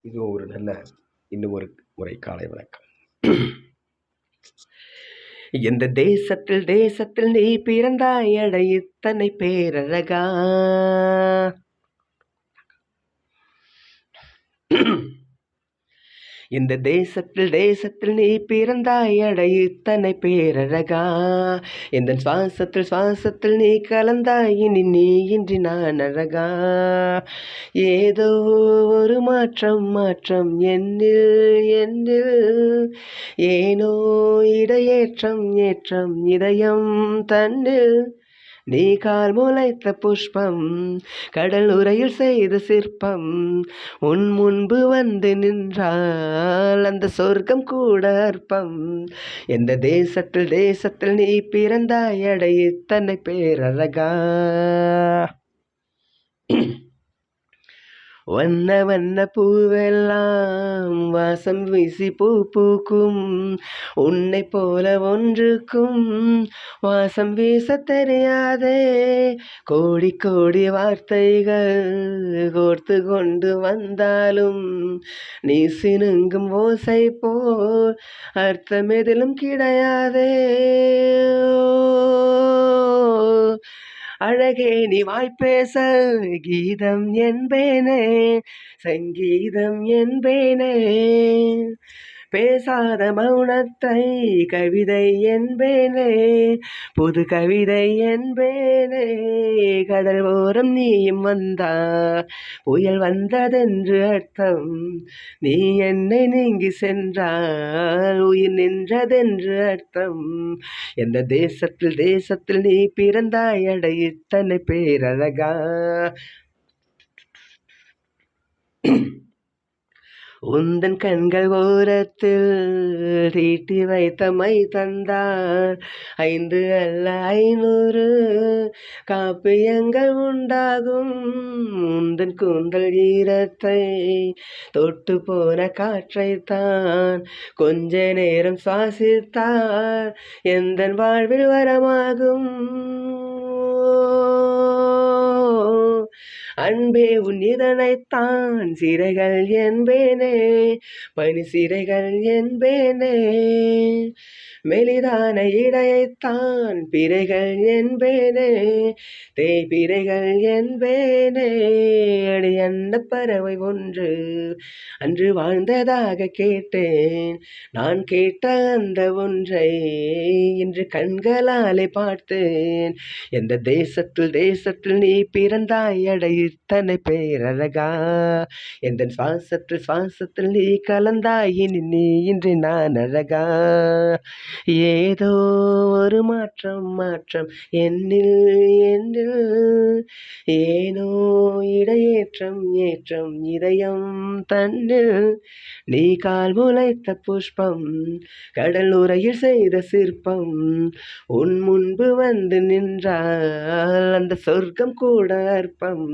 இது ஒரு நல்ல இன்னும் ஒரு முறை காலை வணக்கம். எந்த தேசத்தில் தேசத்தில் நீ பிறந்தாய் அட இத்தனை பேரழகா. இந்த தேசத்தில் தேசத்தில் நீ பிறந்தாய் அட இத்தனை பேரழகா. எந்த சுவாசத்தில் சுவாசத்தில் நீ கலந்தாய் இனி நீ இன்றி நான் அழகா. ஏதோ ஒரு மாற்றம் மாற்றம் என்னில் என்னில், ஏனோ இடையேற்றம் ஏற்றம் இதயம் தன்னில். நீ கால் முளைத்த புஷ்பம், கடல் உரையில் செய்த சிற்பம், உன் முன்பு வந்து நின்றால் அந்த சொர்க்கம் கூட அற்பம். எந்த தேசத்தில் தேசத்தில் நீ பிறந்தாய் அட இத்தனை பேரழகா. வண்ண வண்ண பூவெல்லாம் வாசம் வீசி பூ பூக்கும், உன்னை போல ஒன்றுக்கும் வாசம் வீச தெரியாதே. கோடி கோடி வார்த்தைகள் கோர்த்து கொண்டு வந்தாலும் நீ சினுங்கும் ஓசை போல் அர்த்தம் எதிலும் கிடையாதே. அழகே நீ வாய்ப்பேச கீதம் என்பேனே, சங்கீதம் என்பேனே. பேசாத மௌனத்தை கவிதை என்பேனே, புது கவிதை என்பேனே. கடல் ஓரம் நீயும் வந்தா புயல் வந்ததென்று அர்த்தம், நீ என்னை நீங்கி சென்றால் உயிர் நின்றதென்று அர்த்தம். எந்த தேசத்தில் தேசத்தில் நீ பிறந்தாய் அட இத்தனை பேரழகா. உந்தன் கண்கள் ஓரத்தில் தீட்டி வைத்த மை தந்தார் 5 அல்ல 500 காப்பியங்கள் உண்டாகும். உந்தன் கூந்தல் ஈரத்தை தொட்டு போன காற்றைத்தான் கொஞ்ச நேரம் சுவாசித்தார் எந்தன் வாழ்வில் வரமாகும். அன்பே உன் இதனைத்தான் சிறைகள் என்பேனே, பனி சிறைகள் என்பேனே. மெலிதான இடையைத்தான் பிறைகள் என்பேனே, தேய்பிறைகள் என்பேனே. அடி அந்த பறவை ஒன்று அன்று வாழ்ந்ததாக கேட்டேன், நான் கேட்ட அந்த ஒன்றை இன்று கண்களாலே பார்த்தேன். எந்த தேசத்தில் தேசத்தில் நீ பிறந்தாய் அட இத்தனை பேரழகா. எந்த சுவாசத்தில் சுவாசத்தில் நீ கலந்தாய் இனி நீ இன்றி நான் அழகா. ஏதோ ஒரு மாற்றம் மாற்றம் என்னில் என்னில், ஏனோ இடையேற்றம் ஏற்றம் இதயம் தன்னில். நீ கால் முளைத்த புஷ்பம், கடல் உரையில் செய்த சிற்பம், உன் முன்பு வந்து நின்றால் அந்த சொர்க்கம் கூட அற்பம்.